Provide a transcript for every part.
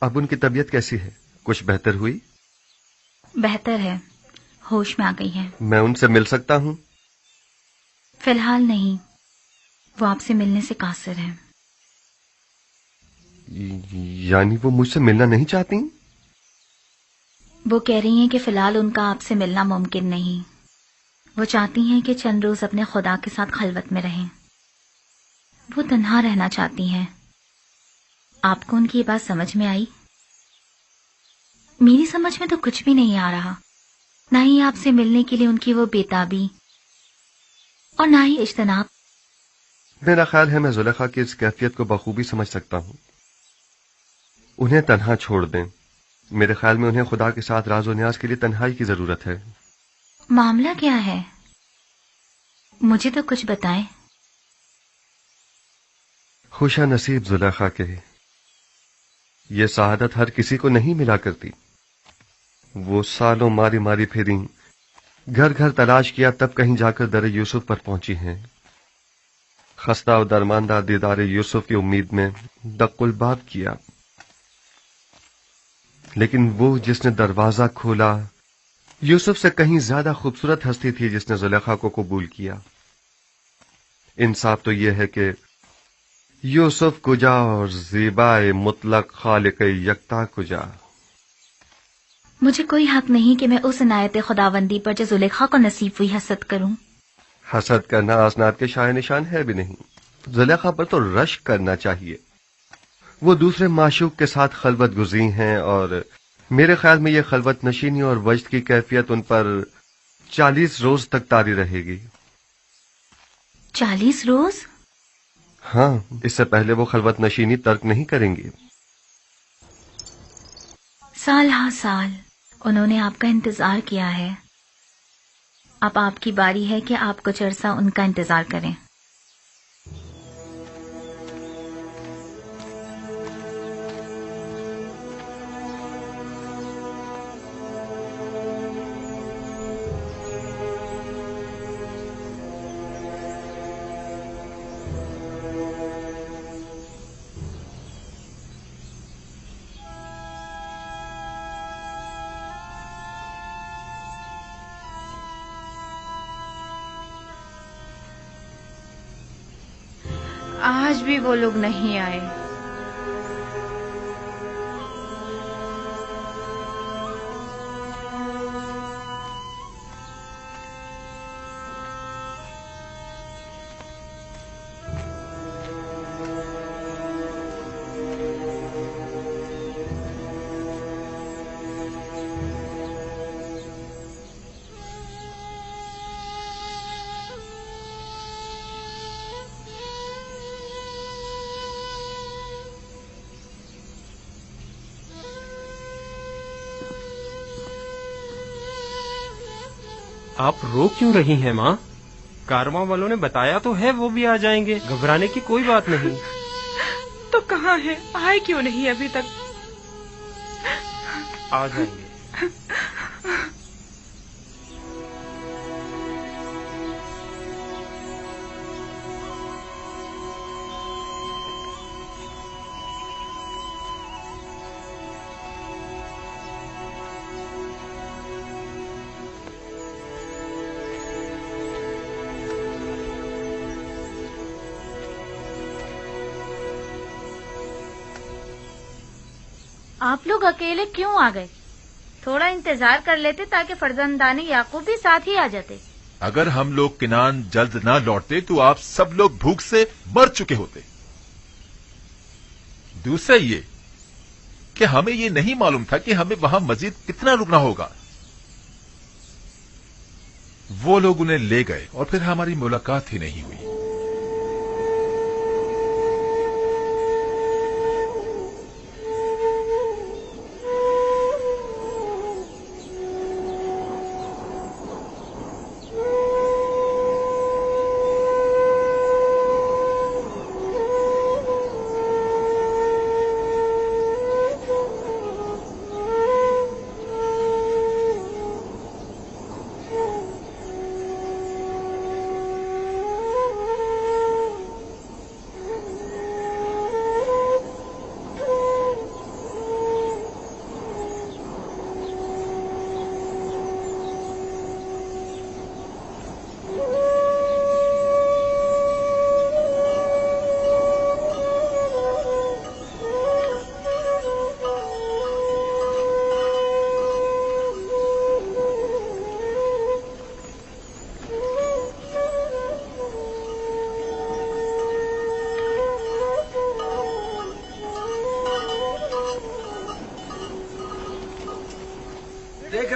اب ان کی طبیعت کیسی ہے؟ کچھ بہتر ہوئی؟ بہتر ہے، ہوش میں آ گئی ہے۔ میں ان سے مل سکتا ہوں؟ فی الحال نہیں، وہ آپ سے ملنے سے قاصر ہے۔ یعنی وہ مجھ سے ملنا نہیں چاہتی؟ وہ کہہ رہی ہیں کہ فی الحال ان کا آپ سے ملنا ممکن نہیں۔ وہ چاہتی ہیں کہ چند روز اپنے خدا کے ساتھ خلوت میں رہیں۔ وہ تنہا رہنا چاہتی ہیں۔ آپ کو ان کی یہ بات سمجھ میں آئی؟ میری سمجھ میں تو کچھ بھی نہیں آ رہا، نہ ہی آپ سے ملنے کے لیے ان کی وہ بےتابی اور نہ ہی اجتناب۔ میرا خیال ہے میں زلیخا کی اس کیفیت کو بخوبی سمجھ سکتا ہوں۔ انہیں تنہا چھوڑ دیں۔ میرے خیال میں انہیں خدا کے ساتھ راز و نیاز کے لیے تنہائی کی ضرورت ہے۔ معاملہ کیا ہے؟ مجھے تو کچھ بتائیں۔ خوشا نصیب زلیخا کے، یہ سعادت ہر کسی کو نہیں ملا کرتی۔ وہ سالوں ماری ماری پھریں، گھر گھر تلاش کیا، تب کہیں جا کر در یوسف پر پہنچی ہیں۔ خستہ و درماندہ دیدار یوسف کی امید میں دق الباب کیا، لیکن وہ جس نے دروازہ کھولا یوسف سے کہیں زیادہ خوبصورت ہستی تھی جس نے زلیخا کو قبول کیا۔ انصاف تو یہ ہے کہ یوسف کجا اور زیبائے مطلق خالق یکتا کجا۔ مجھے کوئی حق نہیں کہ میں اس عنایت خداوندی پر جو زلیخا کو نصیب ہوئی حسد کروں۔ حسد کرنا اسناد کے شائع نشان ہے بھی نہیں۔ زلیخا پر تو رشک کرنا چاہیے۔ وہ دوسرے معشوق کے ساتھ خلوت گزی ہیں، اور میرے خیال میں یہ خلوت نشینی اور وجد کی کیفیت ان پر 40 روز تک طاری رہے گی۔ 40 روز؟ ہاں، اس سے پہلے وہ خلوت نشینی ترک نہیں کریں گی۔ سال ہا سال انہوں نے آپ کا انتظار کیا ہے، اب آپ کی باری ہے کہ آپ کچھ عرصہ ان کا انتظار کریں۔ آج بھی وہ لوگ نہیں آئے۔ آپ رو کیوں رہی ہیں ماں؟ کارواں والوں نے بتایا تو ہے وہ بھی آ جائیں گے، گھبرانے کی کوئی بات نہیں۔ تو کہاں ہے؟ آئے کیوں نہیں ابھی تک؟ آ جائیں گے۔ آپ لوگ اکیلے کیوں آ گئے؟ تھوڑا انتظار کر لیتے تاکہ فرزندان یعقوب بھی ساتھ ہی آ جاتے۔ اگر ہم لوگ کنعان جلد نہ لوٹتے تو آپ سب لوگ بھوک سے مر چکے ہوتے۔ دوسرا یہ کہ ہمیں یہ نہیں معلوم تھا کہ ہمیں وہاں مزید کتنا رکنا ہوگا۔ وہ لوگ انہیں لے گئے اور پھر ہماری ملاقات ہی نہیں ہوئی۔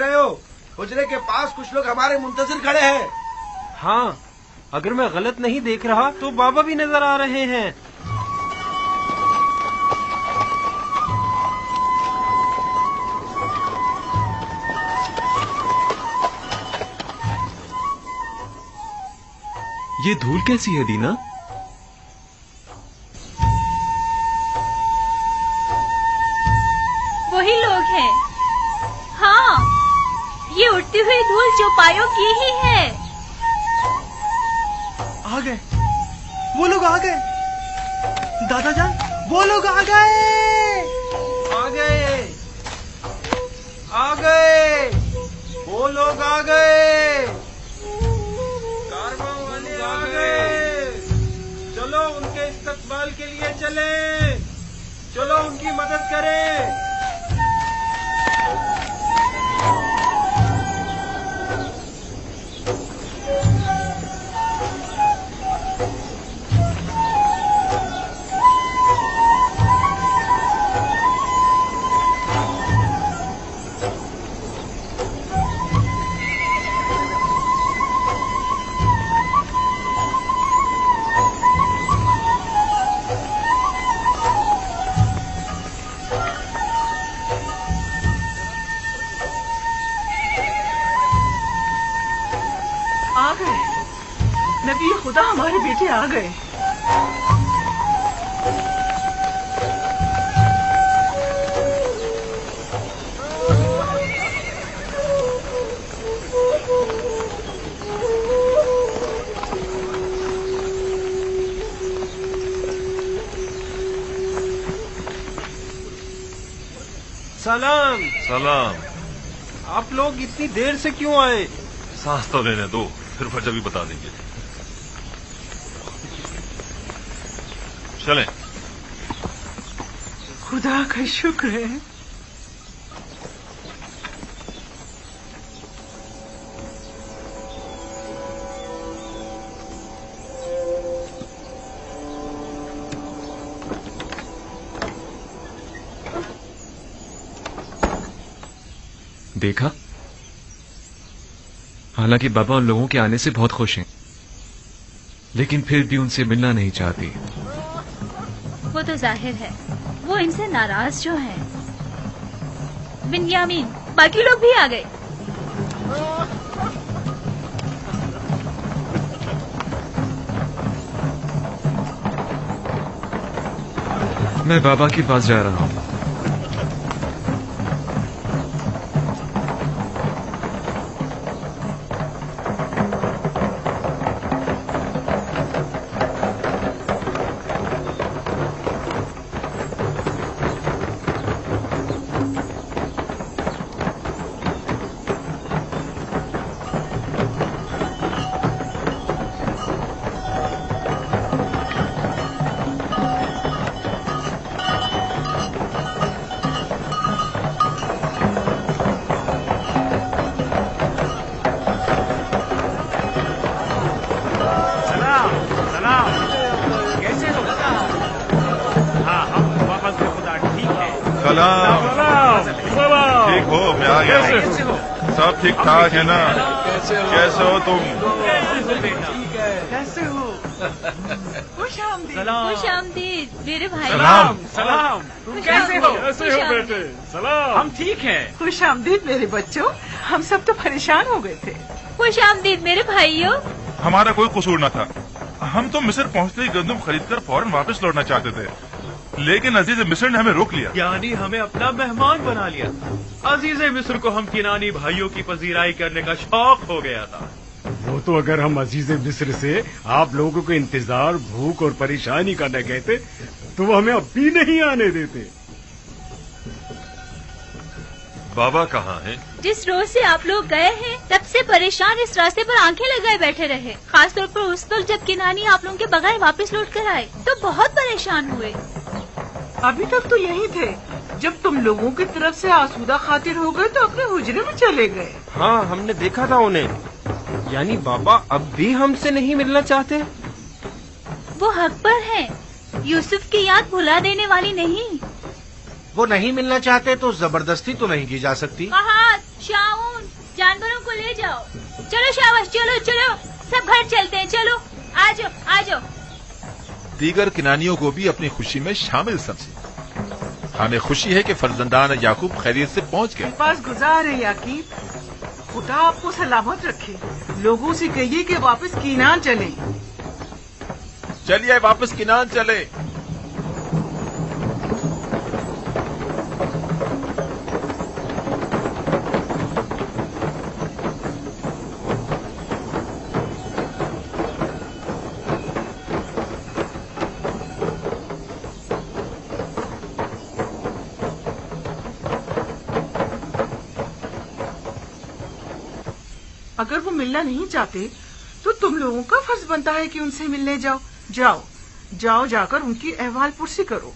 रहे हो? हुजरे के पास कुछ लोग हमारे मुंतजिर खड़े हैं। हाँ, अगर मैं गलत नहीं देख रहा तो बाबा भी नजर आ रहे हैं। ये धूल कैसी है दीना? वही लोग हैं। हाँ, ये उड़ती हुई धूल चौपायों की ही है। आ गए, वो लोग आ गए। दादा जान, वो लोग आ गए। आ गए, आ गए, वो लोग आ गए, कारवां वाले आ गए। चलो उनके इस्तकबाल के लिए चलें, चलो उनकी मदद करें। आ गए, नबी खुदा हमारे बेटे आ गए। सलाम। सलाम। आप लोग इतनी देर से क्यों आए? सांस तो लेने दो, फिर वजह भी बता देंगे। चलें। खुदा का शुक्र है। देखा, हालांकि बाबा उन लोगों के आने से बहुत खुश हैं, लेकिन फिर भी उनसे मिलना नहीं चाहती। वो तो जाहिर है, वो इनसे नाराज जो हैं। बिन्यामीन, बाकी लोग भी आ गए। मैं बाबा के पास जा रहा हूँ। ठीक हो? मैं आ गया हूँ। सब ठीक ठाक है ना? कैसे हो तुम? कैसे हो? खुश आमदीद मेरे भाई। सलाम। सलाम। तुम कैसे हो? कैसे हो बेटे? सलाम। हम ठीक हैं। खुश आमदीद मेरे बच्चों, हम सब तो परेशान हो गए थे। खुश आमदीद मेरे भाइयों। हमारा कोई कसूर न था। हम तो मिस्र पहुंचते ही गंदम खरीदकर फौरन वापस लौटना चाहते थे, लेकिन अजीज मिस्र ने हमें रोक लिया। यानी हमें अपना मेहमान बना लिया। अजीज मिस्र को हम किनानी भाइयों की पजीराई करने का शौक हो गया था। वो तो अगर हम अजीज मिस्र से आप लोगों को इंतजार, भूख और परेशानी का न कहते तो वो हमें अब भी नहीं आने देते। बाबा कहाँ हैं? जिस रोज से आप लोग गए हैं तब से परेशान इस रास्ते पर आंखें लगाए बैठे रहे। खास तौर पर उस वक्त जब किनानी आप लोगों के बगैर वापस लौट कर आए तो बहुत परेशान हुए। अभी तक तो यही थे, जब तुम लोगों की तरफ से आसूदा खातिर हो गए तो अपने हुजरे में चले गए। हाँ, हमने देखा था उन्हें। यानी बाबा अब भी हमसे नहीं मिलना चाहते? वो हक पर हैं। यूसुफ की याद भुला देने वाली नहीं। वो नहीं मिलना चाहते तो जबरदस्ती तो नहीं की जा सकती। फहद, शाऊन, जानवरों को ले जाओ। चलो शाबाश, चलो चलो, सब घर चलते हैं, चलो आ जाओ आ जाओ। दीगर किनानियों को भी अपनी खुशी में शामिल समझे। हमें खुशी है कि फर्जंदान याकूब खैरियत से पहुंच गए। पास गुजार है याकीब, खुदा आपको सलामत रखे। लोगों से कहिए कि वापस कीनान चले। चलिए वापस किनान चले। अगर वो मिलना नहीं चाहते तो तुम लोगों का फर्ज बनता है कि उनसे मिलने जाओ। जाओ जाओ, जाकर उनकी अहवाल पुरसी करो।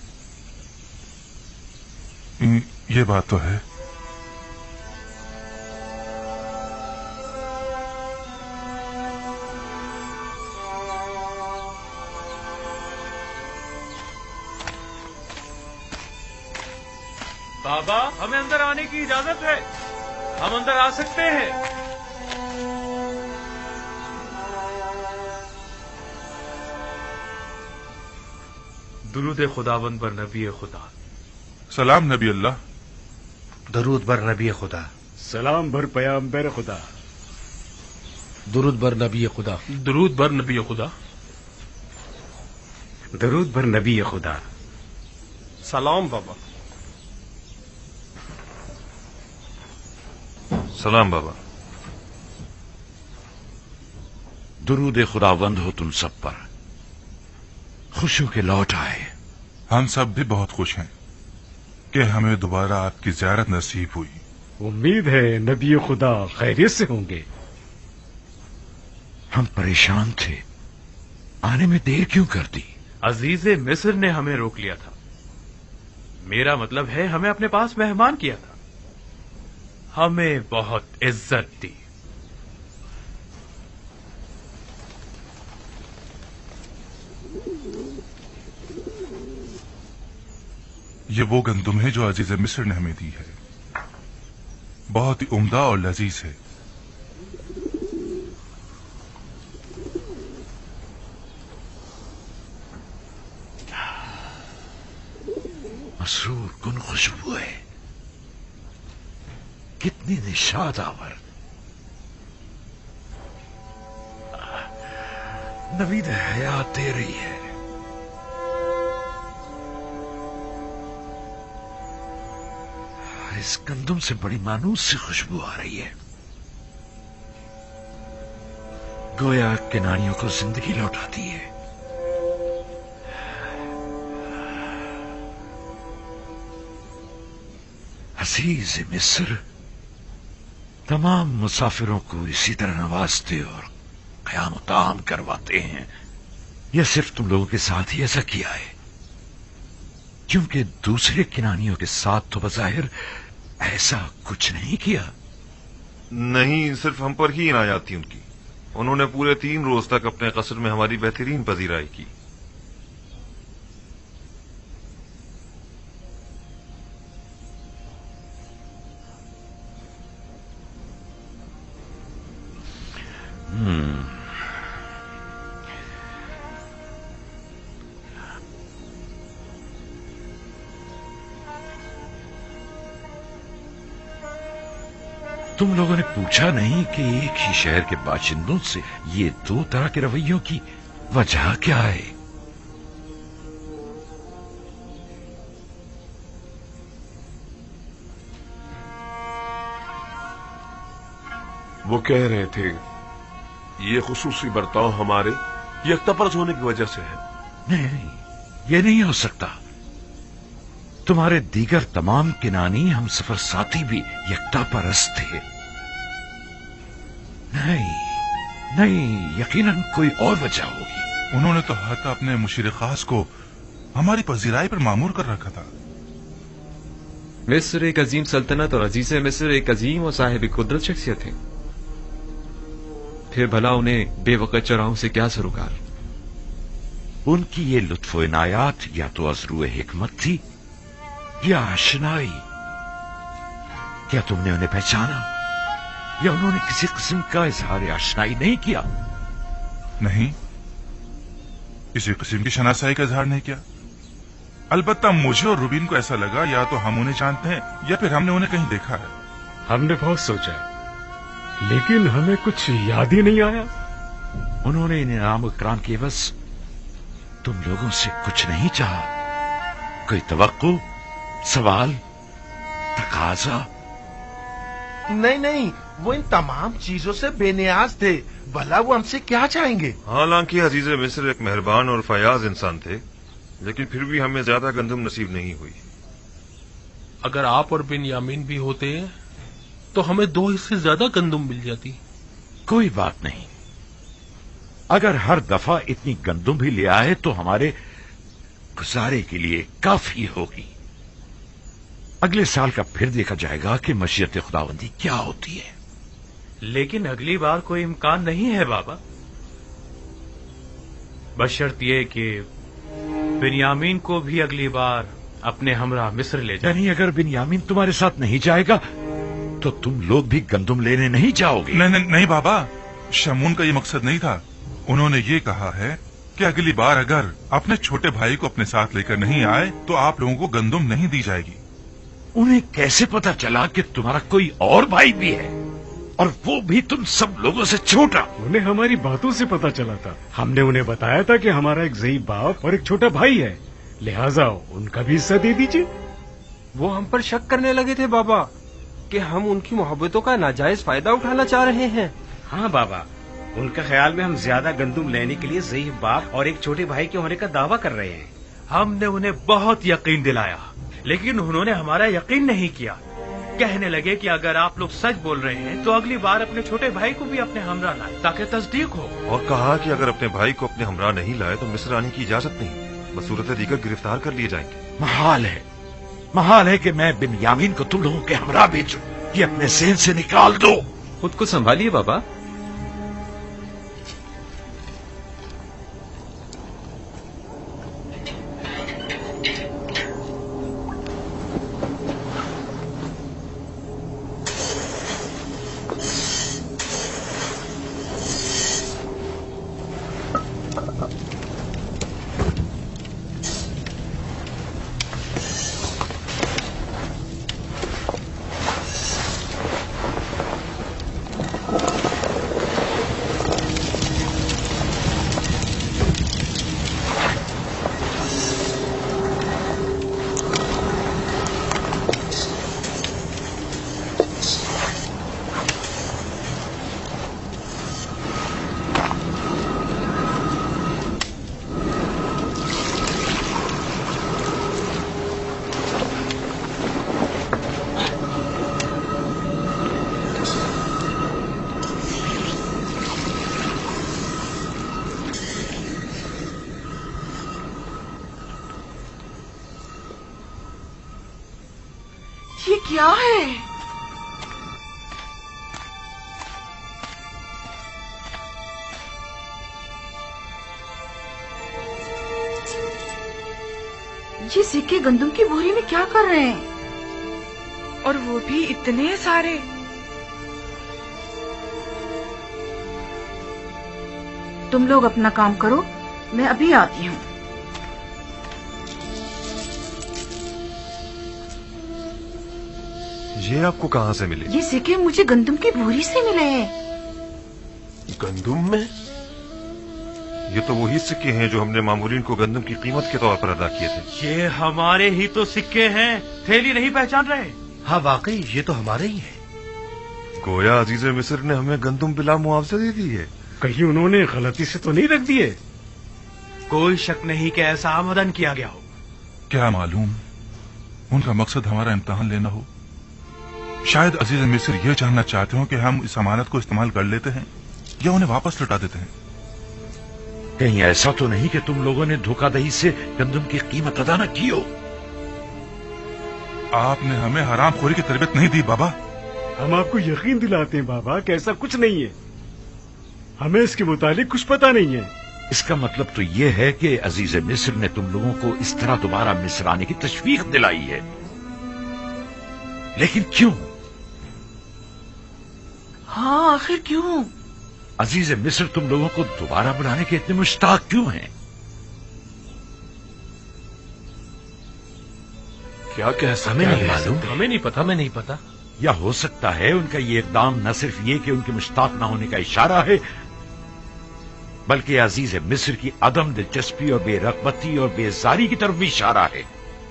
ये बात तो है। बाबा, हमें अंदर आने की इजाजत है, हम अंदर आ सकते हैं। दुरूद खुदावंद बर नबी खुदा। सलाम नबी अल्लाह। दरूद बर नबी खुदा। सलाम बर पैगंबर खुदा। दुरूद बर नबी खुदा। दुरूद बर नबी खुदा। दरूद बर नबी खुदा। सलाम बाबा। सलाम बाबा। दुरूद खुदावंद हो तुम सब पर, खुश हो के लौट आए। हम सब भी बहुत खुश हैं कि हमें दोबारा आपकी ज़ियारत नसीब हुई। उम्मीद है नबी खुदा खैरियत से होंगे। हम परेशान थे, आने में देर क्यों कर दी? अजीज़े मिस्र ने हमें रोक लिया था। मेरा मतलब है हमें अपने पास मेहमान किया था, हमें बहुत इज्जत दी। ये वो गंदुम है जो अजीज मिस्र ने हमें दी है, बहुत ही उम्दा और लजीज है। मसरूर कुन खुशबू है, कितनी निशाद आवर। नवीद हयात दे रही है। इस गंदुम से बड़ी मानूस सी खुशबू आ रही है, गोया किनारियों को जिंदगी लौटाती है। अजीज मिस्र तमाम मुसाफिरों को इसी तरह नवाजते और क़याम ताम करवाते हैं। यह सिर्फ तुम लोगों के साथ ही ऐसा किया है, क्योंकि दूसरे किनानियों के साथ तो बज़ाहिर ऐसा कुछ नहीं किया। नहीं, सिर्फ हम पर ही इनायत थी उनकी। उन्होंने पूरे 3 रोज तक अपने कसर में हमारी बेहतरीन पजीराई की। तुम लोगों ने पूछा नहीं कि एक ही शहर के बाशिंदों से ये 2 तरह के रवैयों की वजह क्या है? वो कह रहे थे ये खुसूसी बर्ताव हमारे यकतापरस्त होने की वजह से है। नहीं, ये नहीं हो सकता। तुम्हारे दीगर तमाम किनानी हम सफर साथी भी यकता परस्त थे। नहीं, यकीनन कोई और वजह होगी। उन्होंने तो हत्ता अपने मुशीर खास को हमारी पजीराई पर मामूर कर रखा था। मिस्र एक अजीम सल्तनत और अजीज मिस्र एक अजीम और साहिब कुदरत शख्सियत है। फिर भला उन्हें बेवकत चौराहों से क्या सरोकार? उनकी ये लुत्फो इनायात या तो अज़रू हिकमत थी या आशनाई। क्या तुमने उन्हें पहचाना? یا انہوں نے کسی قسم کا اظہار آشنائی نہیں کیا؟ نہیں، کسی قسم کی شناسائی کا اظہار نہیں کیا. البتہ مجھے اور روبین کو ایسا لگا یا تو ہم انہیں جانتے ہیں یا پھر ہم نے انہیں کہیں دیکھا ہے. ہم نے بہت سوچا لیکن ہمیں کچھ یاد ہی نہیں آیا. انہوں نے انعام اکرام کی بس تم لوگوں سے کچھ نہیں چاہا؟ کوئی توقع، سوال، تقاضا؟ نہیں، وہ ان تمام چیزوں سے بے نیاز تھے. بھلا وہ ہم سے کیا چاہیں گے؟ حالانکہ عزیز مصر ایک مہربان اور فیاض انسان تھے، لیکن پھر بھی ہمیں زیادہ گندم نصیب نہیں ہوئی. اگر آپ اور بنیامین بھی ہوتے تو ہمیں 2 حصے زیادہ گندم مل جاتی. کوئی بات نہیں، اگر ہر دفعہ اتنی گندم بھی لے آئے تو ہمارے گزارے کے لیے کافی ہوگی. اگلے سال کا پھر دیکھا جائے گا کہ مشیت خداوندی کیا ہوتی ہے. لیکن اگلی بار کوئی امکان نہیں ہے بابا، بشرط یہ کہ بنیامین کو بھی اگلی بار اپنے ہمراہ مصر لے جائیں. یعنی اگر بنیامین تمہارے ساتھ نہیں جائے گا تو تم لوگ بھی گندم لینے نہیں جاؤ گے؟ نہیں بابا، شمون کا یہ مقصد نہیں تھا. انہوں نے یہ کہا ہے کہ اگلی بار اگر اپنے چھوٹے بھائی کو اپنے ساتھ لے کر نہیں آئے تو آپ لوگوں کو گندم نہیں دی جائے گی. انہیں کیسے پتا چلا کہ تمہارا کوئی اور بھائی بھی ہے، اور وہ بھی تم سب لوگوں سے چھوٹا؟ انہیں ہماری باتوں سے پتا چلا تھا. ہم نے انہیں بتایا تھا کہ ہمارا ایک ضعیف باپ اور ایک چھوٹا بھائی ہے، لہٰذا ان کا بھی حصہ دے دیجیے. وہ ہم پر شک کرنے لگے تھے بابا کہ ہم ان کی محبتوں کا ناجائز فائدہ اٹھانا چاہ رہے ہیں. ہاں بابا، ان کا خیال میں ہم زیادہ گندم لینے کے لیے ضعیف باپ اور ایک چھوٹے بھائی کے ہونے کا دعویٰ کر رہے ہیں. ہم نے انہیں بہت یقین دلایا لیکن انہوں نے ہمارا یقین نہیں کیا. کہنے لگے کہ اگر آپ لوگ سچ بول رہے ہیں تو اگلی بار اپنے چھوٹے بھائی کو بھی اپنے ہمراہ لائیں تاکہ تصدیق ہو. اور کہا کہ اگر اپنے بھائی کو اپنے ہمراہ نہیں لائے تو مصر آنے کی اجازت نہیں، بصورت دیگر گرفتار کر لیے جائیں گے. محال ہے کہ میں بنیامین کو تم لوگوں کے ہمراہ بھیجوں. یہ اپنے ذہن سے نکال دو. خود کو سنبھالیے بابا. یہ کیا ہے؟ یہ سکے گندم کی بوری میں کیا کر رہے ہیں؟ اور وہ بھی اتنے سارے. تم لوگ اپنا کام کرو، میں ابھی آتی ہوں. یہ آپ کو کہاں سے ملے؟ یہ سکے مجھے گندم کی بوری سے ملے ہیں. گندم میں؟ یہ تو وہی سکے ہیں جو ہم نے مامورین کو گندم کی قیمت کے طور پر ادا کیے تھے. یہ ہمارے ہی تو سکے ہیں، تھیلی نہیں پہچان رہے؟ ہاں واقعی یہ تو ہمارے ہی ہیں. گویا عزیز مصر نے ہمیں گندم بلا معاوضہ دے دی ہے. کہیں انہوں نے غلطی سے تو نہیں رکھ دیے؟ کوئی شک نہیں کہ ایسا آمدن کیا گیا ہو. کیا معلوم ان کا مقصد ہمارا امتحان لینا ہو. شاید عزیز مصر یہ جاننا چاہتے ہوں کہ ہم اس امانت کو استعمال کر لیتے ہیں یا انہیں واپس لوٹا دیتے ہیں. کہیں ایسا تو نہیں کہ تم لوگوں نے دھوکہ دہی سے گندم کی قیمت ادا نہ کی ہو؟ آپ نے ہمیں حرام خوری کی تربیت نہیں دی بابا. ہم آپ کو یقین دلاتے ہیں بابا کہ ایسا کچھ نہیں ہے. ہمیں اس کے متعلق کچھ پتا نہیں ہے. اس کا مطلب تو یہ ہے کہ عزیز مصر نے تم لوگوں کو اس طرح دوبارہ مصر آنے کی تشویق دلائی ہے. لیکن کیوں؟ हाँ, आखिर क्यों? अजीज मिस्र तुम लोगों को दोबारा बुलाने के इतने मुश्ताक क्यों हैं? क्या कह हमें नहीं मालूम। हमें नहीं पता, मैं नहीं पता। या हो सकता है उनका ये इकदाम न सिर्फ ये कि उनके मुश्ताक न होने का इशारा है, बल्कि अजीज मिस्र की अदम दिलचस्पी और बेरगबती और बेजारी की तरफ भी इशारा है,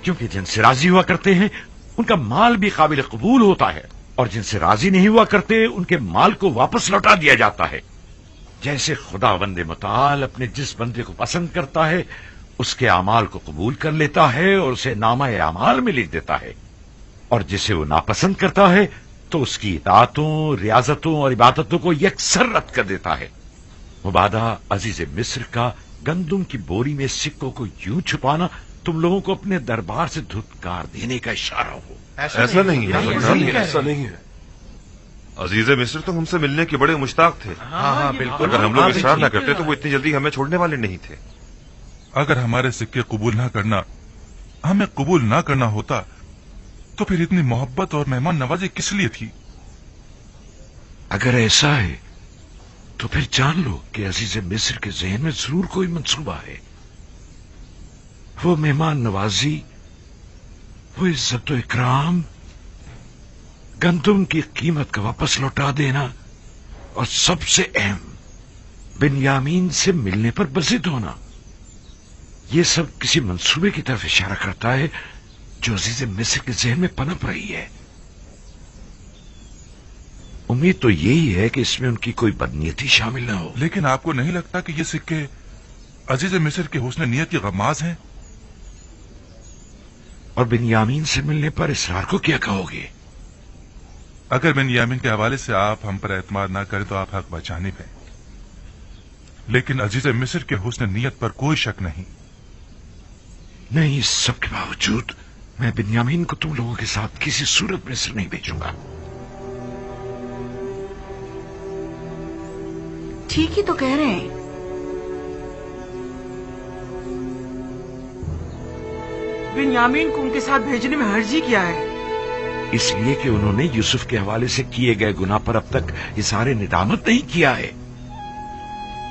क्योंकि जिनसे राजी हुआ करते हैं उनका माल भी काबिल कबूल होता है, और जिनसे राजी नहीं हुआ करते उनके माल को वापस लौटा दिया जाता है। जैसे खुदावंद मुताल अपने जिस बंदे को पसंद करता है उसके अमाल को कबूल कर लेता है और उसे नामा अमाल में लिख देता है, और जिसे वो नापसंद करता है तो उसकी इताअतों, रियाजतों और इबादतों को यकसर रद्द कर देता है। मुबादा अजीज मिस्र का गंदुम की बोरी में सिक्कों को यूं छुपाना तुम लोगों को अपने दरबार से धुतकार देने का इशारा हो। ऐसा नहीं है, ऐसा नहीं है। अजीज मिस्र तो हमसे मिलने के बड़े मुश्ताक थे। हाँ, बिल्कुल। अगर हम लोग इसरार न करते तो वो इतनी जल्दी हमें छोड़ने वाले नहीं थे। अगर हमारे सिक्के कबूल ना करना, हमें कबूल ना करना होता तो फिर इतनी मोहब्बत और मेहमान नवाजी किस लिए थी? अगर ऐसा है तो फिर जान लो कि अजीज मिस्र के जहन में जरूर कोई मंसूबा है। वो मेहमान नवाजी, वो इज्जत और इकराम, गंदुम की कीमत का वापस लौटा देना, और सबसे अहम बिन्यामीन से मिलने पर बज़िद होना, ये सब किसी मंसूबे की तरफ इशारा करता है जो अजीज मिस्र के जहन में पनप रही है। उम्मीद तो यही है कि इसमें उनकी कोई बदनीयती शामिल न हो। लेकिन आपको नहीं लगता कि ये सिक्के अजीज मिस्र के हुस्न नियत की गमाज हैं? और बिन्यामीन से मिलने पर इसरार को क्या कहोगे? अगर बिन्यामीन के हवाले से आप हम पर एतमाद ना करें तो आप हक बचाने पे, लेकिन अजीज मिस्र के हुस्न नियत पर कोई शक नहीं। नहीं, इस सब के बावजूद मैं बिन्यामीन को तुम लोगों के साथ किसी सूरत में मिस्र नहीं भेजूंगा। ठीक ही तो कह रहे हैं। बिन्यामीन को उनके साथ भेजने में हर्जी क्या है? इसलिए कि उन्होंने यूसुफ के हवाले से किए गए गुनाह पर अब तक इजहार निदामत नहीं किया है।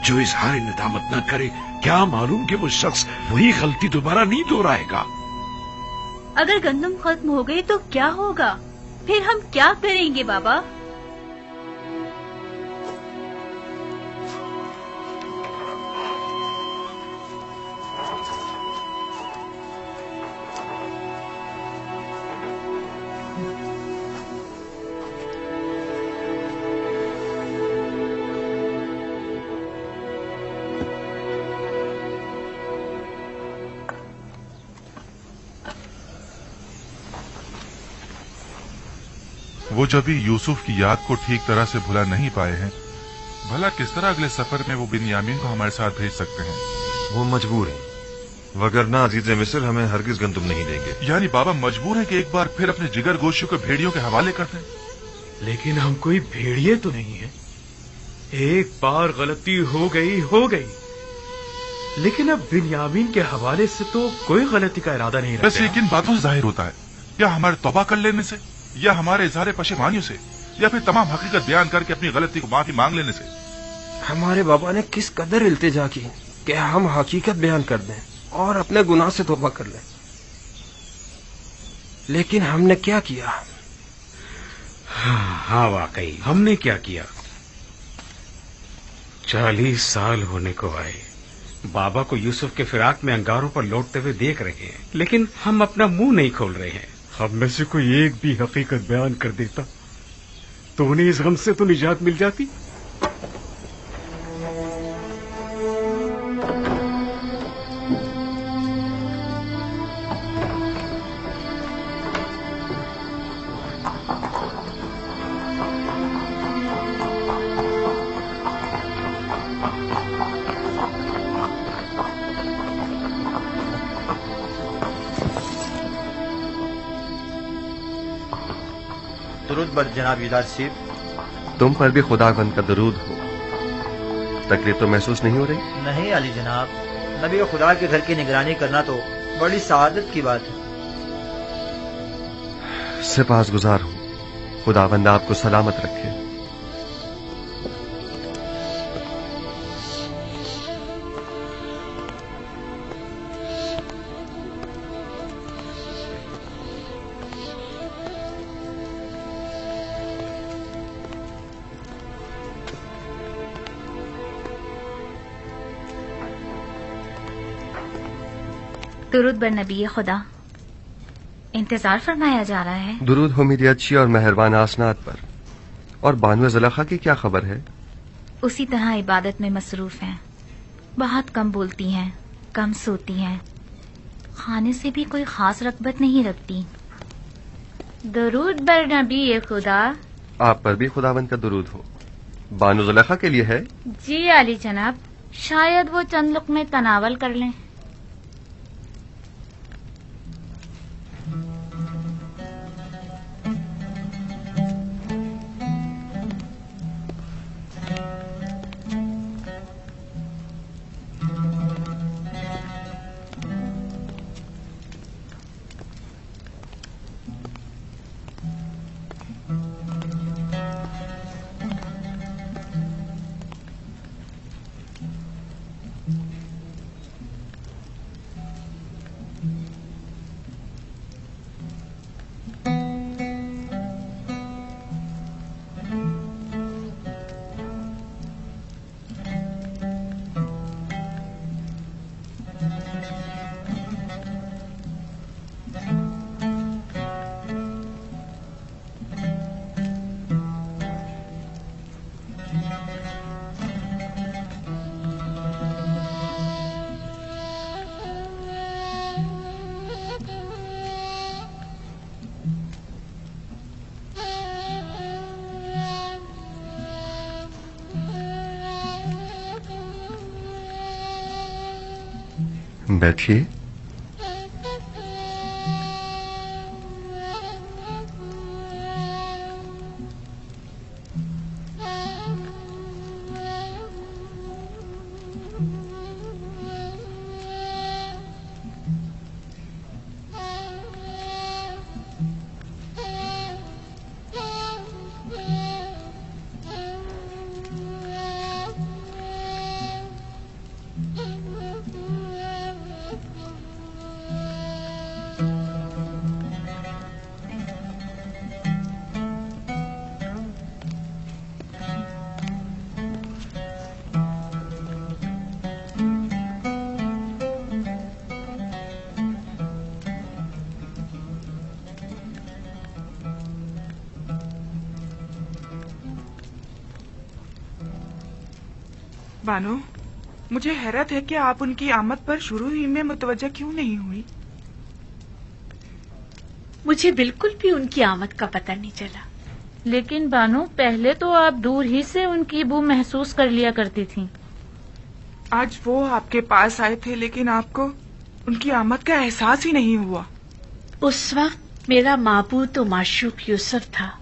जो इजहार निदामत न करे, क्या मालूम कि वो शख्स वही गलती दोबारा नहीं दोहराएगा। अगर गंदम खत्म हो गई तो क्या होगा? फिर हम क्या करेंगे बाबा? वो जब भी यूसुफ की याद को ठीक तरह से भुला नहीं पाए हैं, भला किस तरह अगले सफर में वो बिन्यामीन को हमारे साथ भेज सकते हैं? वो मजबूर है, वगरना अजीज मिस्र हमें हरगिज गंदुम नहीं देंगे। यानी बाबा मजबूर है कि एक बार फिर अपने जिगर गोशियों को भेड़ियों के हवाले कर दें? लेकिन हम कोई भेड़िए तो नहीं है। एक बार गलती हो गई, लेकिन अब बिन्यामीन के हवाले से तो कोई गलती का इरादा नहीं रखते। वैसे ये किन बातों से जाहिर होता है? या हमारे तौबा कर लेने से, या हमारे इजहार पशेमानियों से, या फिर तमाम हकीकत बयान करके अपनी गलती को माफी मांग लेने से? हमारे बाबा ने किस कदर इल्तिजा की कि हम हकीकत बयान कर दें और अपने गुनाह से तौबा कर लें, लेकिन हमने क्या किया? हाँ वाकई हमने क्या किया। 40 साल होने को आए, बाबा को यूसुफ के फिराक में अंगारों पर लौटते हुए देख रहे हैं, लेकिन हम अपना मुंह नहीं खोल रहे हैं। हम में से कोई एक भी हकीकत बयान कर देता तो उन्हें इस गम से तो निजात मिल जाती। दरूद बर जनाब युदार सीब। तुम पर भी खुदावंद का दरूद हो। तकलीफ तो महसूस नहीं हो रही? नहीं अली जनाब, नबी खुदा के घर की निगरानी करना तो बड़ी सआदत की बात है। सिपासगुजार हूं, खुदावंद आपको सलामत रखे। दुरूद बर नबी खुदा। इंतजार फरमाया जा रहा है। दुरूद हो मेरी अच्छी और मेहरबान आसनात पर। और बानू ज़ुलेखा की क्या खबर है? उसी तरह इबादत में मसरूफ हैं। बहुत कम बोलती हैं, कम सोती हैं, खाने से भी कोई खास रगबत नहीं रखती। दरूद बर नबी खुदा। आप पर भी खुदावंद का दुरूद हो। बानू ज़ुलेखा के लिए है? जी आली जनाब, शायद वो चंद लुक़मे तनावल कर लें। बैठिए। बानो, मुझे हैरत है कि आप उनकी आमद पर शुरू ही में मुतवज्जा क्यों नहीं हुई? मुझे बिल्कुल भी उनकी आमद का पता नहीं चला। लेकिन बानो, पहले तो आप दूर ही से उनकी बू महसूस कर लिया करती थीं। आज वो आपके पास आए थे, लेकिन आपको उनकी आमद का एहसास ही नहीं हुआ। उस वक्त मेरा माबूद तो माशूक यूसुफ था,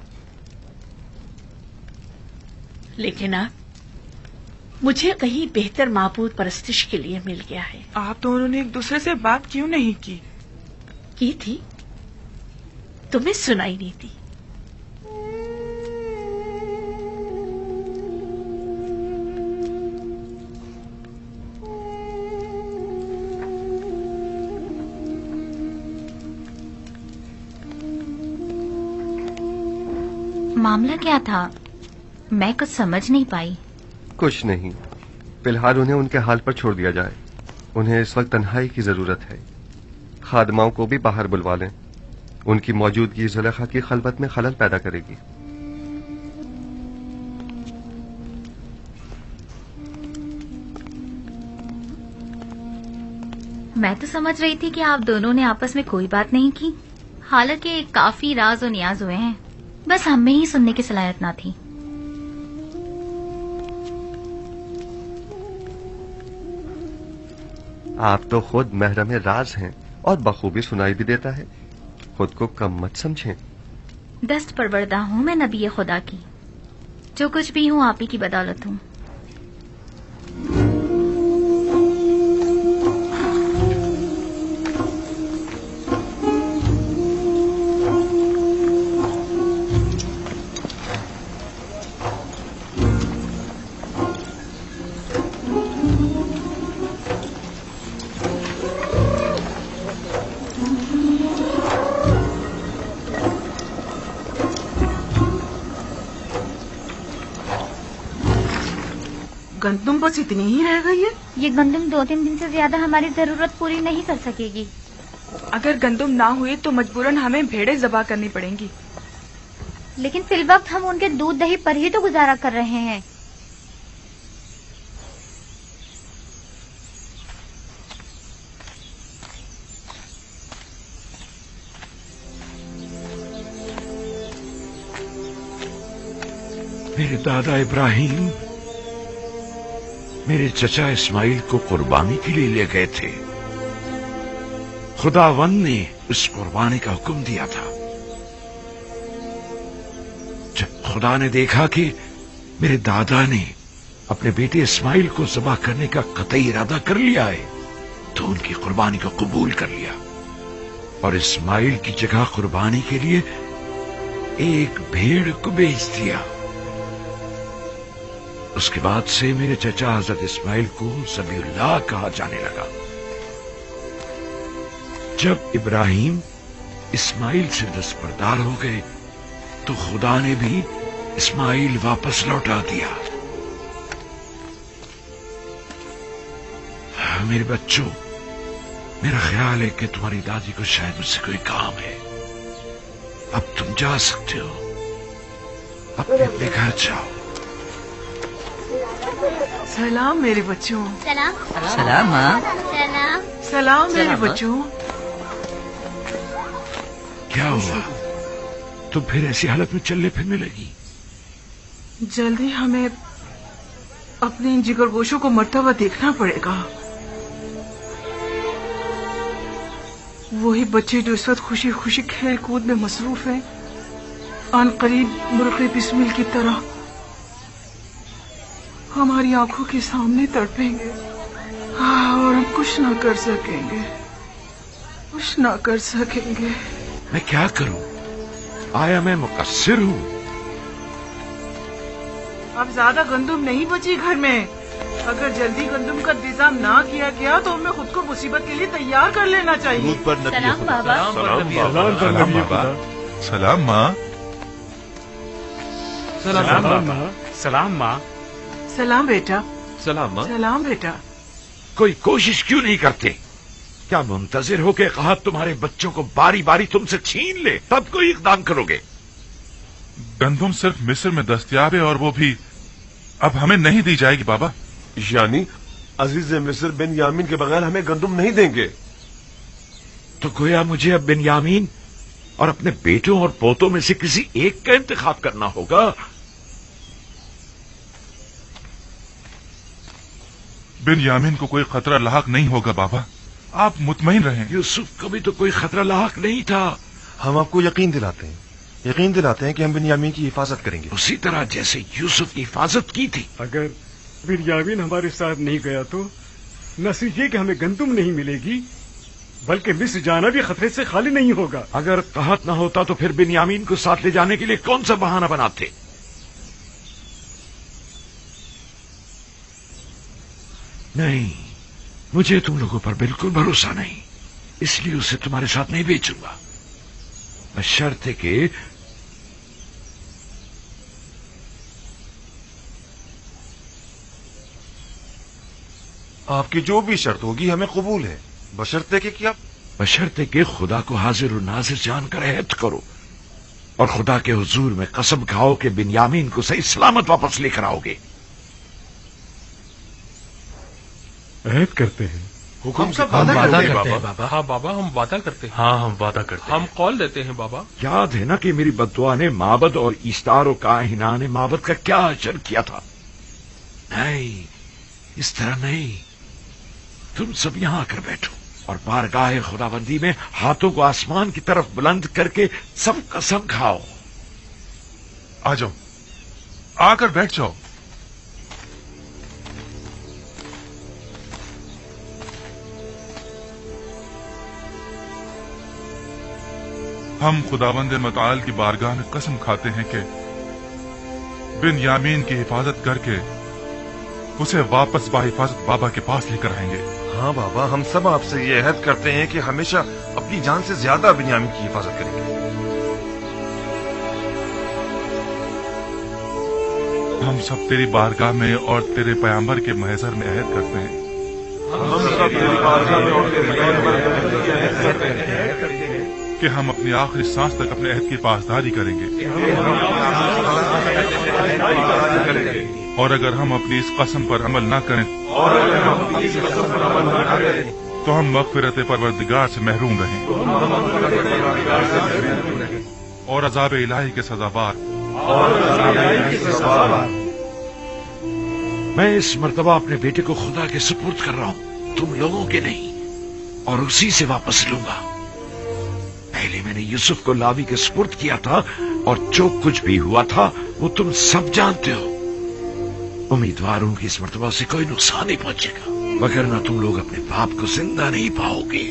लेकिन अब मुझे कहीं बेहतर माबूद परस्तिश के लिए मिल गया है। आप दोनों ने एक दूसरे से बात क्यों नहीं की? की थी, तुम्हें सुनाई नहीं दी। मामला क्या था? मैं कुछ समझ नहीं पाई। कुछ नहीं, फिलहाल उन्हें उनके हाल पर छोड़ दिया जाए। उन्हें इस वक्त तन्हाई की जरूरत है। खादमाओं को भी बाहर बुलवा लें। उनकी मौजूदगी ज़ुलेखा की खलबत में खलल पैदा करेगी। मैं तो समझ रही थी कि आप दोनों ने आपस में कोई बात नहीं की। हालांकि काफी राज और नियाज हुए हैं, बस हमें ही सुनने की सलाहियत ना थी। आप तो खुद महरम राज हैं और बखूबी सुनाई भी देता है। खुद को कम मत समझें। दस्त परवरदा हूँ मैं नबी खुदा की। जो कुछ भी हूँ आप ही की बदौलत हूँ। गंदुम बस इतनी ही रह गई है? ये गंदम 2-3 दिन से ज्यादा हमारी जरूरत पूरी नहीं कर सकेगी। अगर गंदुम ना हुई तो मजबूरन हमें भेड़ें ज़बा करनी पड़ेंगी। लेकिन फिल वक्त हम उनके दूध दही पर ही तो गुजारा कर रहे हैं। मेरे दादा इब्राहिम मेरे चचा इस्माइल को कुर्बानी के लिए ले गए थे। खुदावंद ने उस कुर्बानी का हुक्म दिया था। जब खुदा ने देखा कि मेरे दादा ने अपने बेटे इस्माइल को ज़बह करने का कतई इरादा कर लिया है, तो उनकी कुर्बानी को कबूल कर लिया और इस्माइल की जगह कुर्बानी के लिए एक भेड़ को भेज दिया। उसके बाद से मेरे चचा हजरत इस्माइल को ज़बीहुल्लाह कहा जाने लगा। जब इब्राहिम इस्माइल से दस्तबरदार हो गए तो खुदा ने भी इस्माइल वापस लौटा दिया। मेरे बच्चों, मेरा ख्याल है कि तुम्हारी दादी को शायद मुझसे कोई काम है। अब तुम जा सकते हो, अपने अपने घर जाओ। सलाम मेरे बच्चों। सलाम। सलाम माँ। सलाम। सलाम मेरे सलाम, बच्चों। क्या हुआ? तुम फिर ऐसी हालत में चलने फिरने लगी? जल्दी हमें अपने इन जिगरगोशों को मरता हुआ देखना पड़ेगा। वही बच्चे जो इस वक्त खुशी खुशी खेल कूद में मसरूफ हैं, आन करीब मुर्गे बिस्मिल की तरह हमारी आंखों के सामने तड़पेंगे। और हम कुछ ना कर सकेंगे, कुछ ना कर सकेंगे। मैं क्या करूं? आया मैं मुकस्सिर हूं। अब ज्यादा गंदुम नहीं बची घर में। अगर जल्दी गंदुम का इंतजाम ना किया गया तो हमें खुद को मुसीबत के लिए तैयार कर लेना चाहिए। सलाम बाबा। सलाम बाबा। सलाम माँ। सलाम माँ। सलाम माँ। सलाम बेटा। सलाम माँ। सलाम बेटा। कोई कोशिश क्यों नहीं करते? क्या मुंतजिर हो के कहा तुम्हारे बच्चों को बारी बारी तुमसे छीन ले तब कोई इकदाम करोगे? गंदुम सिर्फ मिस्र में दस्तयाब है और वो भी अब हमें नहीं दी जाएगी बाबा। यानी अजीज मिस्र बिन्यामीन के बगैर हमें गंदुम नहीं देंगे? तो गोया मुझे अब बिन्यामीन और अपने बेटों और पोतों में से किसी एक का इंतखाब करना होगा। बिन्यामीन को कोई खतरा लाहक नहीं होगा बाबा, आप मुतमईन रहें। यूसुफ को भी तो कोई खतरा लाहक नहीं था। हम आपको यकीन दिलाते हैं कि हम बिन्यामीन की हिफाजत करेंगे, उसी तरह जैसे यूसुफ की हिफाजत की थी। अगर बिन्यामीन हमारे साथ नहीं गया तो न सिर्फ ये कि हमें गंदुम नहीं मिलेगी बल्कि मिस्र जाना भी खतरे से खाली नहीं होगा। अगर कहत न होता तो फिर बिन्यामीन को साथ ले जाने के लिए कौन सा बहाना बनाते? नहीं, मुझे तुम लोगों पर बिल्कुल भरोसा नहीं, इसलिए उसे तुम्हारे साथ नहीं भेजूंगा, बशर्ते कि आपकी जो भी शर्त होगी हमें कबूल है, बशर्ते कि क्या? बशर्ते कि खुदा को हाजिर और नाजिर जानकर अहद करो और खुदा के हुजूर में कसम खाओ कि बिन्यामीन को सही सलामत वापस लेकर आओगे। अहद करते हैं। हुक्म से वादा करते हैं बाबा। हाँ बाबा, हम वादा करते हैं। हाँ, हम वादा करते हैं। हम कॉल देते हैं बाबा। याद है ना कि मेरी बद्दुआ ने माबद और ईस्तार और काहिना ने माबद का क्या अजर किया था? नहीं, इस तरह नहीं। तुम सब यहां आकर बैठो और बारगाह खुदाबंदी में हाथों को आसमान की तरफ बुलंद करके सब कसम खाओ। आ जाओ, आकर बैठ जाओ। हम खुदाबंद मताल की बारगाह में कसम खाते हैं कि बिन्यामीन की हिफाजत करके उसे वापस बाहिफाजत बाबा के पास लेकर आएंगे। हाँ बाबा, हम सब आपसे ये अहद करते हैं कि हमेशा अपनी जान से ज्यादा बिन्यामीन की हिफाजत करेंगे। हम सब तेरी बारगाह में और तेरे पैगंबर के महजर में अहद करते हैं कि हम अपनी आखिरी सांस तक अपने अहद की पासदारी करेंगे और अगर हम अपनी इस कसम पर अमल न करें तो हम मग़फ़िरत परवरदिगार से महरूम रहें और अज़ाब इलाही के सज़ावार। मैं इस मर्तबा अपने बेटे को खुदा के सुपुर्द कर रहा हूं, तुम लोगों के नहीं, और उसी से वापस लूंगा। पहले मैंने यूसुफ को लावी के सुपुर्द किया था और जो कुछ भी हुआ था वो तुम सब जानते हो। उम्मीदवार हूं कि इस मर्तबा से कोई नुकसान नहीं पहुंचेगा, वगरना तुम लोग अपने बाप को जिंदा नहीं पाओगे।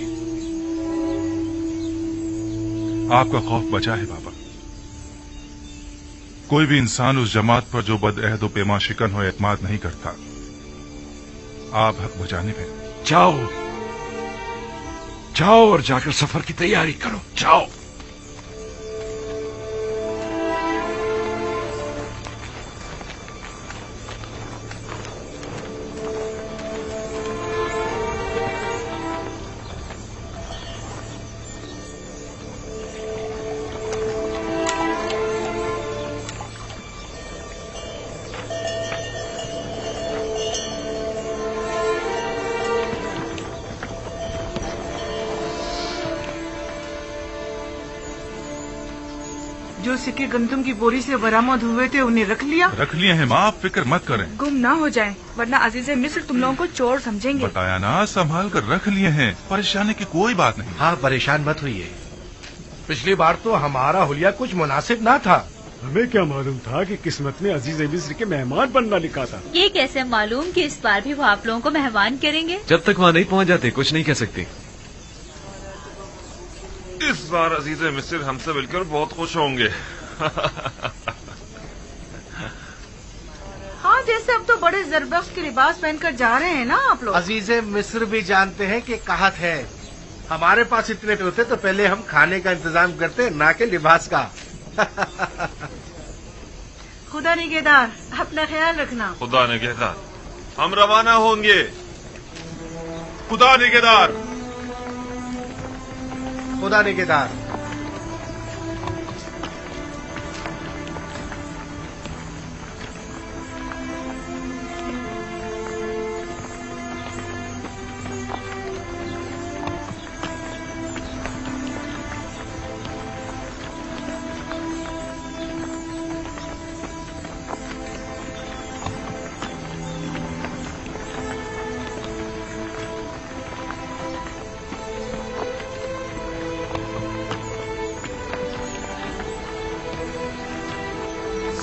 आपका खौफ बचा है बाबा। कोई भी इंसान उस जमात पर जो बदअहद व पेमा शिकन हो एतमाद नहीं करता। आप हक बजाने में जाओ जाओ और जाकर सफर की तैयारी करो, जाओ। जो सिक्के गंदम की बोरी से बरामद हुए थे उन्हें रख लिया? रख लिए हैं माँ, आप फिक्र मत करें। गुम ना हो जाएं, वरना अजीज़े मिस्र तुम लोगों को चोर समझेंगे। बताया ना, संभाल कर रख लिए हैं, परेशानी की कोई बात नहीं। हाँ, परेशान मत होइए। पिछली बार तो हमारा हुलिया कुछ मुनासिब ना था। हमें क्या मालूम था कि किस्मत में अजीज़े मिस्र के मेहमान बनना लिखा था। ये कैसे मालूम कि इस बार भी वो आप लोगों को मेहमान करेंगे? जब तक वहाँ नहीं पहुँच जाते कुछ नहीं कह सकते। इस बार अजीज़े मिस्र हमसे मिलकर बहुत खुश होंगे। हाँ, जैसे अब तो बड़े जरबख्श के लिबास पहनकर जा रहे हैं ना आप लोग। अजीज़े मिस्र भी जानते हैं कि कहत है, हमारे पास इतने पे होते तो पहले हम खाने का इंतजाम करते, ना के लिबास का। खुदा निगहदार, अपना ख्याल रखना। खुदा निगहदार, हम रवाना होंगे। खुदा निगहदार, खुदा निगहदार।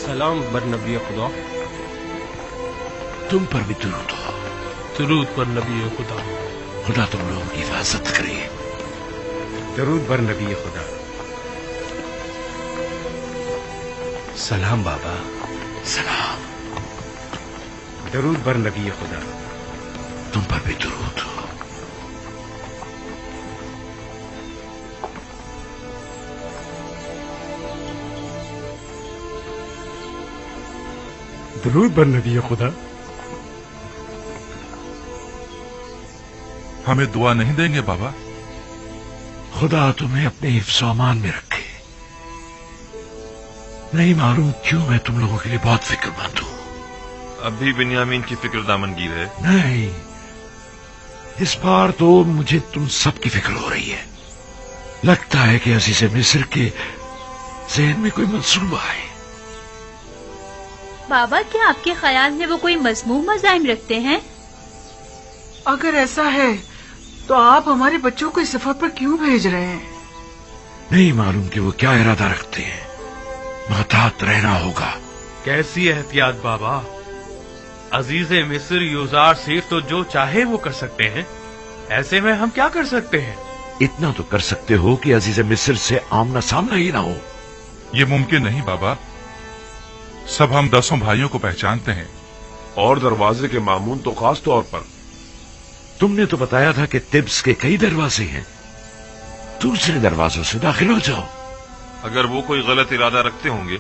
सलाम बर नबी खुदा। तुम पर भी दुरूद हो। दुरूद पर नबी खुदा। खुदा तुम लोगों की हिफाजत करे। दरूद बर नबी खुदा। सलाम बाबा। सलाम। दरूद बर नबी खुदा। तुम पर भी दुरूद हो। दरूद बर नबी खुदा। हमें दुआ नहीं देंगे बाबा? खुदा तुम्हें अपने हिफ्ज़ अमान में रखे। नहीं मालूम क्यों मैं तुम लोगों के लिए बहुत फिक्रमंद हूं। अब भी बिन्यामीन की फिक्र दामनगीर है? नहीं, इस बार तो मुझे तुम सब की फिक्र हो रही है। लगता है कि अजीज़े मिस्र के ज़हन में कोई मंसूबा है। बाबा, क्या आपके ख्याल में वो कोई मज़मूम मज़ाहिम रखते हैं? अगर ऐसा है तो आप हमारे बच्चों को इस सफर पर क्यों भेज रहे हैं? नहीं मालूम कि वो क्या इरादा रखते हैं। महतात रहना होगा। कैसी एहतियात बाबा? अजीज़े मिस्र यूजार सिर्फ तो जो चाहे वो कर सकते हैं। ऐसे में हम क्या कर सकते हैं? इतना तो कर सकते हो कि अजीज़े मिस्र से आमना सामना ही ना हो। ये मुमकिन नहीं बाबा। सब हम 10 भाइयों को पहचानते हैं, और दरवाजे के मामून तो खास तौर पर। तुमने तो बताया था कि तिब्स के कई दरवाजे हैं, दूसरे दरवाजों से दाखिल हो जाओ। अगर वो कोई गलत इरादा रखते होंगे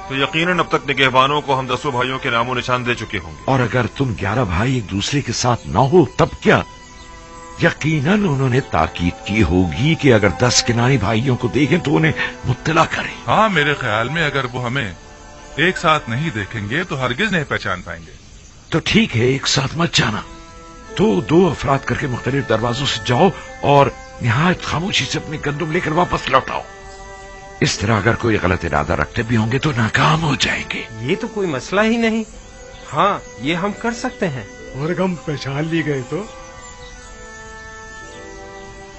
तो यकीनन अब तक निगहबानों को हम 10 भाइयों के नामो निशान दे चुके होंगे। और अगर तुम 11 भाई एक दूसरे के साथ न हो तब क्या? यकीनन उन्होंने ताकीद की होगी कि अगर 10 किनारी भाइयों को देखें तो उन्हें मुत्तला करें। हाँ, मेरे ख्याल में अगर वो हमें एक साथ नहीं देखेंगे तो हरगिज नहीं पहचान पाएंगे। तो ठीक है, एक साथ मत जाना। तो 2 अफराद करके मुख्तलिफ दरवाजों से जाओ और निहायत खामोशी से अपनी गंदुम लेकर वापस लौटाओ। इस तरह अगर कोई गलत इरादा रखते भी होंगे तो नाकाम हो जाएंगे। ये तो कोई मसला ही नहीं। हाँ, ये हम कर सकते हैं। और हम पहचान ली गए तो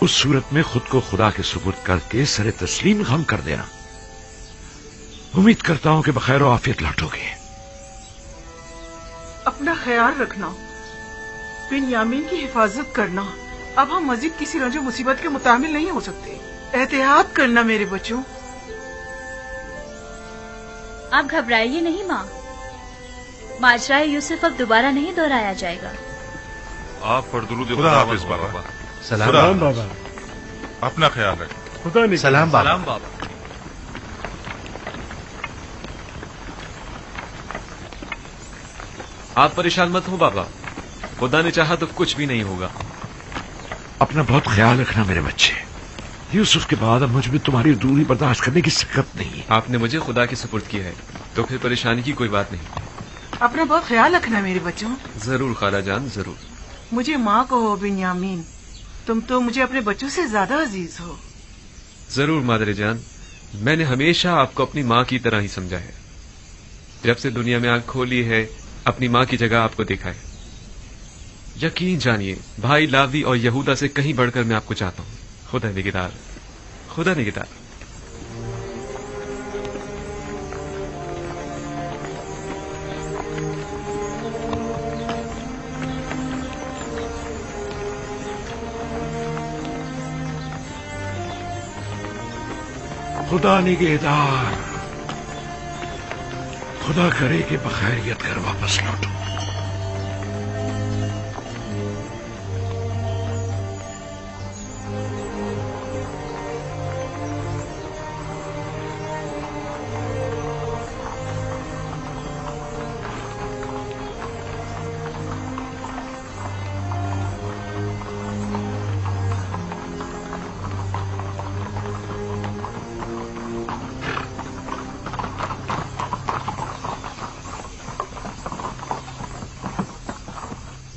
उस सूरत में खुद को खुदा के सुपुर्द करके सरे तस्लीम गम कर देना। उम्मीद करता हूं कि बखैर और आफियत लौटोगे। अपना ख्याल रखना, बिन्यामीन की हिफाजत करना। अब हम मजीद किसी रंजो मुसीबत के मुतामिल नहीं हो सकते। एहतियात करना मेरे बच्चों। आप घबराइए नहीं माँ, माजरा यूसुफ अब दोबारा नहीं दोहराया जाएगा। आप पर दुरूद खुदा हाफिज बाबा। सलाम बाबा। अपना ख्याल रखें। खुदा ने सलाम बाबा। सलाम बाबा। आप परेशान मत हो बाबा, खुदा ने चाहा तो कुछ भी नहीं होगा। अपना बहुत ख्याल रखना मेरे बच्चे। यूसुफ के बाद अब मुझ में तुम्हारी दूरी बर्दाश्त करने की सकत नहीं। आपने मुझे खुदा के सुपुर्द किया है तो फिर परेशानी की कोई बात नहीं। अपना बहुत ख्याल रखना मेरे बच्चों। जरूर खाला जान, जरूर। मुझे माँ कहो बिन्यामीन, तुम तो मुझे अपने बच्चों से ज्यादा अजीज हो। जरूर मादरे जान, मैंने हमेशा आपको अपनी माँ की तरह ही समझा है। जब से दुनिया में आंख खोली है अपनी माँ की जगह आपको देखा है। यकीन जानिए भाई लावी और यहूदा से कहीं बढ़कर मैं आपको चाहता हूँ। खुदा निगहदार, खुदा निगहदार। खुदा निगहदार, खुदा करे कि बखैरियत कर वापस लौटो।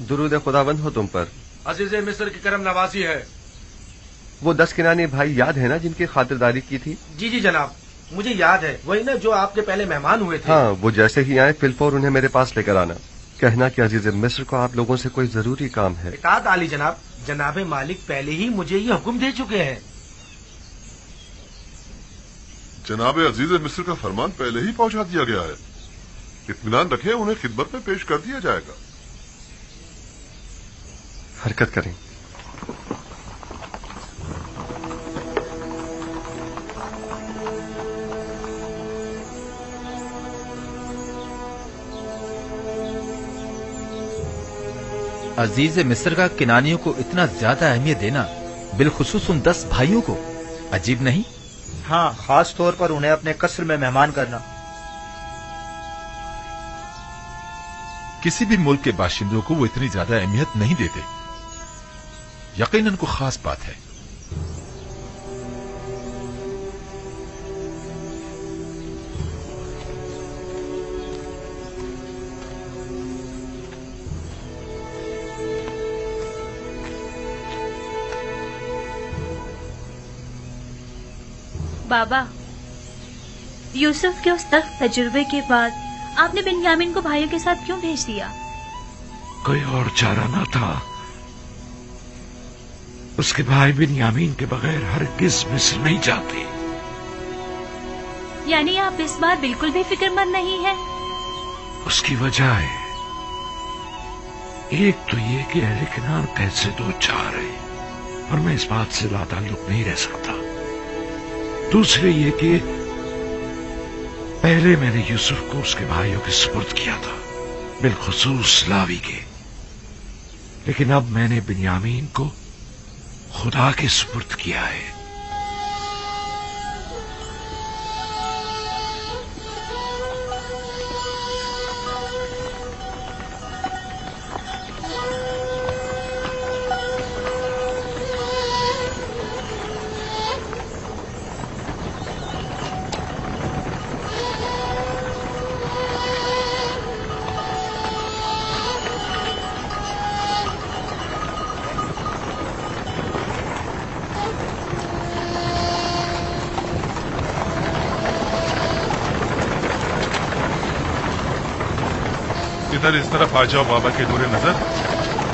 दुरूद खुदावंद हो तुम पर। अजीज मिस्र की करम नवाजी है। वो 10 किनानी भाई याद है ना जिनकी खातिरदारी की थी? जी जी जनाब, मुझे याद है। वही ना जो आपके पहले मेहमान हुए थे। हाँ, वो जैसे ही आए फिलफौर उन्हें मेरे पास लेकर आना। कहना कि अजीज मिस्र को आप लोगों से कोई जरूरी काम है। इताअत आली जनाब, जनाब मालिक पहले ही मुझे ये हुक्म दे चुके हैं। जनाब अजीज मिस्र का फरमान पहले ही पहुंचा दिया गया है। इत्मीनान रखें, उन्हें खिदमत में पेश कर दिया जाएगा। हरकत करें। अजीज मिस्र का किनानियों को इतना ज्यादा अहमियत देना, बिलखुसूस उन 10 भाइयों को, अजीब नहीं? हाँ, खास तौर पर उन्हें अपने कस्र में मेहमान करना। किसी भी मुल्क के बाशिंदों को वो इतनी ज्यादा अहमियत नहीं देते। यकीनन को खास बात है। बाबा, यूसुफ के उस सख्त तजुर्बे के बाद आपने बिन्यामीन को भाइयों के साथ क्यों भेज दिया? कोई और चारा न था। उसके भाई बिन्यामीन के बगैर हरगिज मिस्र नहीं जाते। यानी आप इस बार बिल्कुल भी फिक्रमंद नहीं हैं? उसकी वजह है, एक तो ये कि अहले किनान कैद से 2 चार है और मैं इस बात से लाताल्लुक नहीं रह सकता। दूसरे ये कि पहले मैंने यूसुफ को उसके भाइयों के सुपुर्द किया था, बिलखुसूस लावी के। लेकिन अब मैंने बिन्यामीन को खुदा के सुपुर्द किया है। इधर इस तरफ आ जाओ बाबा के नूरे नजर।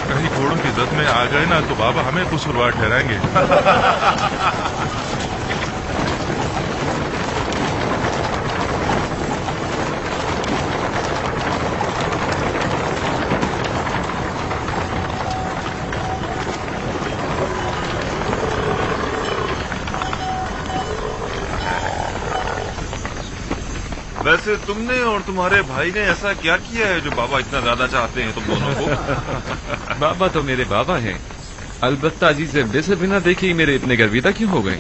कहीं घोड़ों की जद में आ गए ना तो बाबा हमें कसूरवार ठहराएंगे। वैसे तुमने और तुम्हारे भाई ने ऐसा क्या किया है जो बाबा इतना ज्यादा चाहते हैं तुम दोनों को? बाबा तो मेरे बाबा हैं, अलबत्ता अजीज मिस्र बिना देखे ही मेरे इतने गर्विदा क्यों हो गए?